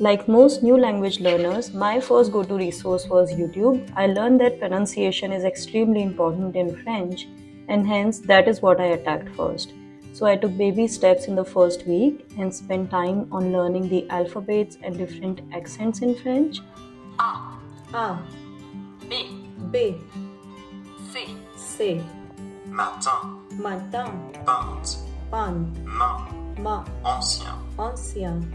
Like most new language learners, my first go-to resource was YouTube. I learned that pronunciation is extremely important in French, and hence that is what I attacked first. So I took baby steps in the first week and spent time on learning the alphabets and different accents in French. A, B, B, C, C, matin, matin, pinte, pan, main, ma, ancien, ancien.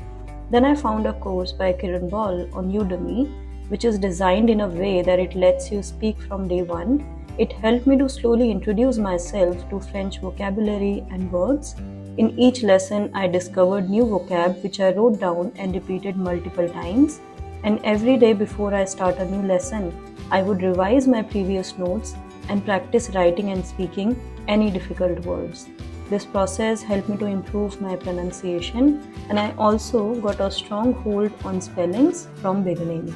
Then I found a course by Kiran Ball on Udemy, which is designed in a way that it lets you speak from day one. It helped me to slowly introduce myself to French vocabulary and words. In each lesson, I discovered new vocab which I wrote down and repeated multiple times. And every day before I start a new lesson, I would revise my previous notes and practice writing and speaking any difficult words. This process helped me to improve my pronunciation, and I also got a strong hold on spellings from beginning.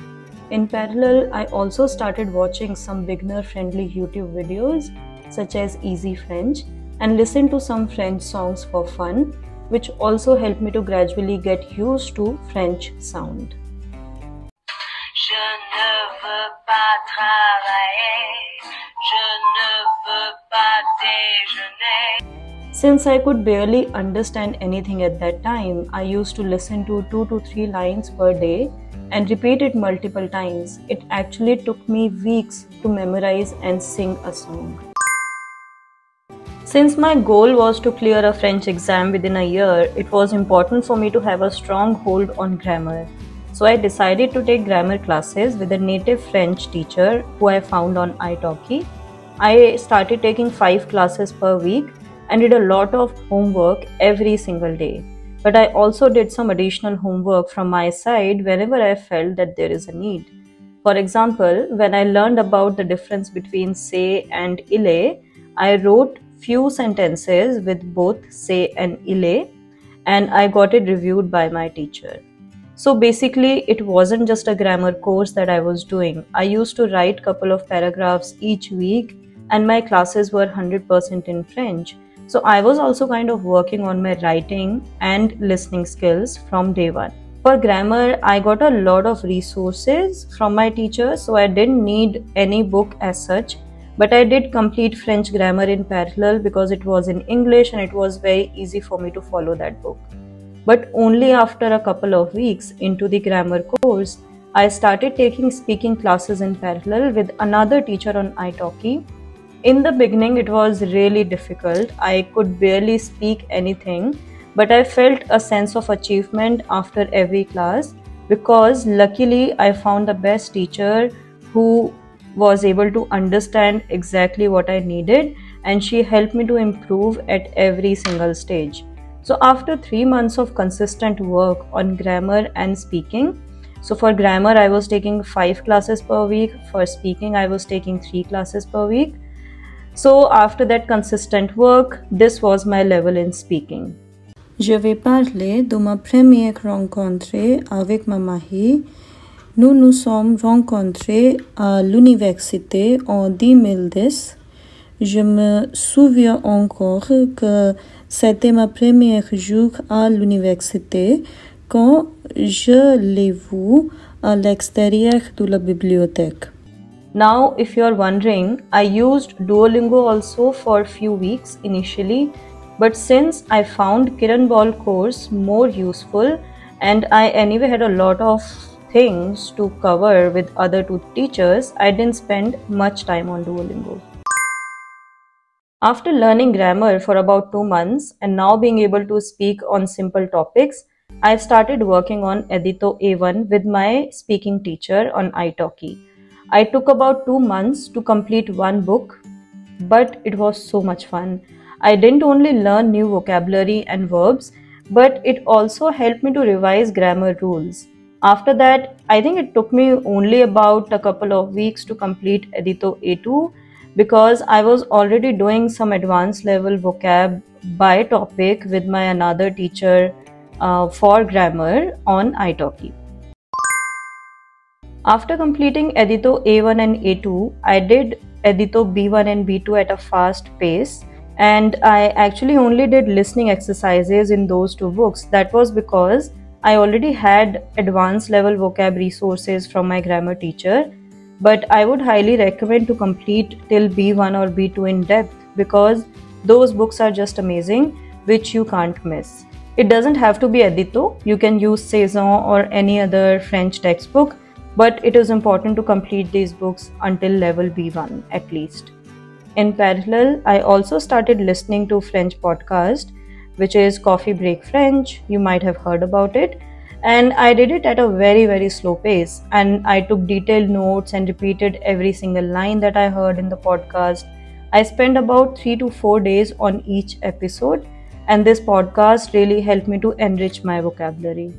In parallel, I also started watching some beginner-friendly YouTube videos such as Easy French and listened to some French songs for fun, which also helped me to gradually get used to French sound. Je ne veux pas travailler, je ne veux pas déjeuner. Since I could barely understand anything at that time, I used to listen to 2 to 3 lines per day and repeat it multiple times. It actually took me weeks to memorize and sing a song. Since my goal was to clear a French exam within a year, it was important for me to have a strong hold on grammar. So I decided to take grammar classes with a native French teacher who I found on italki. I started taking 5 classes per week and did a lot of homework every single day. But I also did some additional homework from my side whenever I felt that there is a need. For example, when I learned about the difference between say and ile, I wrote few sentences with both say and ile, and I got it reviewed by my teacher. So basically, it wasn't just a grammar course that I was doing. I used to write a couple of paragraphs each week, and my classes were 100% in French. So I was also kind of working on my writing and listening skills from day one. For grammar, I got a lot of resources from my teacher, so I didn't need any book as such. But I did complete French grammar in parallel because it was in English and it was very easy for me to follow that book. But only after a couple of weeks into the grammar course, I started taking speaking classes in parallel with another teacher on italki. In the beginning, it was really difficult. I could barely speak anything, but I felt a sense of achievement after every class because luckily I found the best teacher who was able to understand exactly what I needed, and she helped me to improve at every single stage. So after 3 months of consistent work on grammar and speaking, so for grammar I was taking 5 classes per week, for speaking I was taking 3 classes per week. So after that consistent work, this was my level in speaking. Je vais parler de ma première rencontre avec ma mari. Nous nous sommes rencontrés à l'université en 2010. Je me souviens encore que c'était ma première jour à l'université quand je l'ai vue à l'extérieur de la bibliothèque. Now, if you are wondering, I used Duolingo also for a few weeks initially, but since I found Kiran Ball course more useful and I anyway had a lot of things to cover with other 2 teachers, I didn't spend much time on Duolingo. After learning grammar for about 2 months and now being able to speak on simple topics, I started working on Edito A1 with my speaking teacher on italki. I took about 2 months to complete one book, but it was so much fun. I didn't only learn new vocabulary and verbs, but it also helped me to revise grammar rules. After that, I think it took me only about a couple of weeks to complete Edito A2 because I was already doing some advanced level vocab by topic with my another teacher for grammar on italki. After completing Edito A1 and A2, I did Edito B1 and B2 at a fast pace, and I actually only did listening exercises in those 2 books. That was because I already had advanced level vocab resources from my grammar teacher, but I would highly recommend to complete till B1 or B2 in depth because those books are just amazing, which you can't miss. It doesn't have to be Edito, you can use Saison or any other French textbook, but it is important to complete these books until level B1 at least. In parallel, I also started listening to French podcast, which is Coffee Break French. You might have heard about it. And I did it at a very slow pace. And I took detailed notes and repeated every single line that I heard in the podcast. I spent about 3 to 4 days on each episode. And this podcast really helped me to enrich my vocabulary.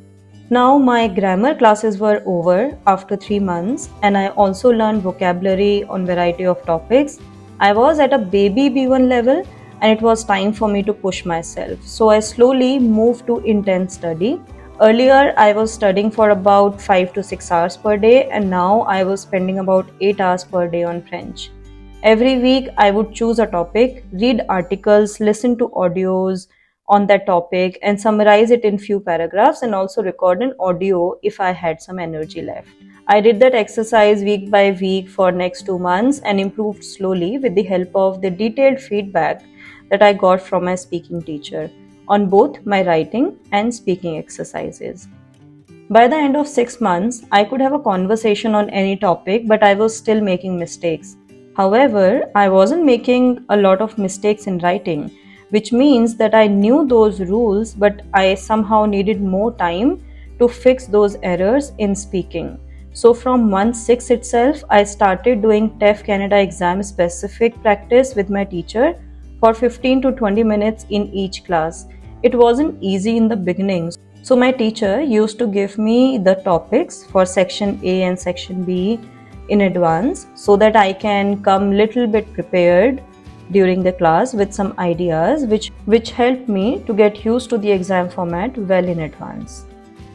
Now my grammar classes were over after 3 months. And I also learned vocabulary on variety of topics. I was at a baby B1 level and it was time for me to push myself. So I slowly moved to intense study. Earlier, I was studying for about 5 to 6 hours per day and now I was spending about 8 hours per day on French. Every week, I would choose a topic, read articles, listen to audios on that topic and summarize it in few paragraphs and also record an audio if I had some energy left. I did that exercise week by week for next 2 months and improved slowly with the help of the detailed feedback that I got from my speaking teacher on both my writing and speaking exercises. By the end of 6 months, I could have a conversation on any topic, but I was still making mistakes. However, I wasn't making a lot of mistakes in writing, which means that I knew those rules, but I somehow needed more time to fix those errors in speaking. So from month 6 itself, I started doing TEF Canada exam specific practice with my teacher for 15 to 20 minutes in each class. It wasn't easy in the beginning. So my teacher used to give me the topics for section A and section B in advance so that I can come little bit prepared during the class with some ideas which helped me to get used to the exam format well in advance.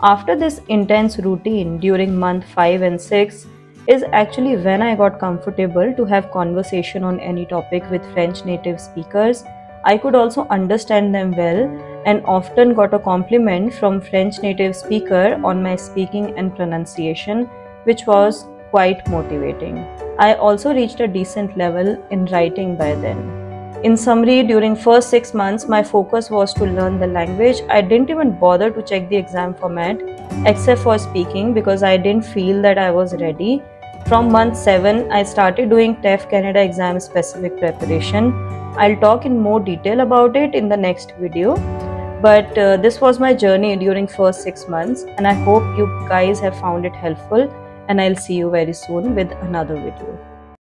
After this intense routine during month 5 and 6 is actually when I got comfortable to have conversation on any topic with French native speakers. I could also understand them well and often got a compliment from French native speaker on my speaking and pronunciation, which was quite motivating. I also reached a decent level in writing by then. In summary, during first 6 months, my focus was to learn the language. I didn't even bother to check the exam format except for speaking because I didn't feel that I was ready. From month 7, I started doing TEF Canada exam specific preparation. I'll talk in more detail about it in the next video. But this was my journey during first 6 months and I hope you guys have found it helpful and I'll see you very soon with another video.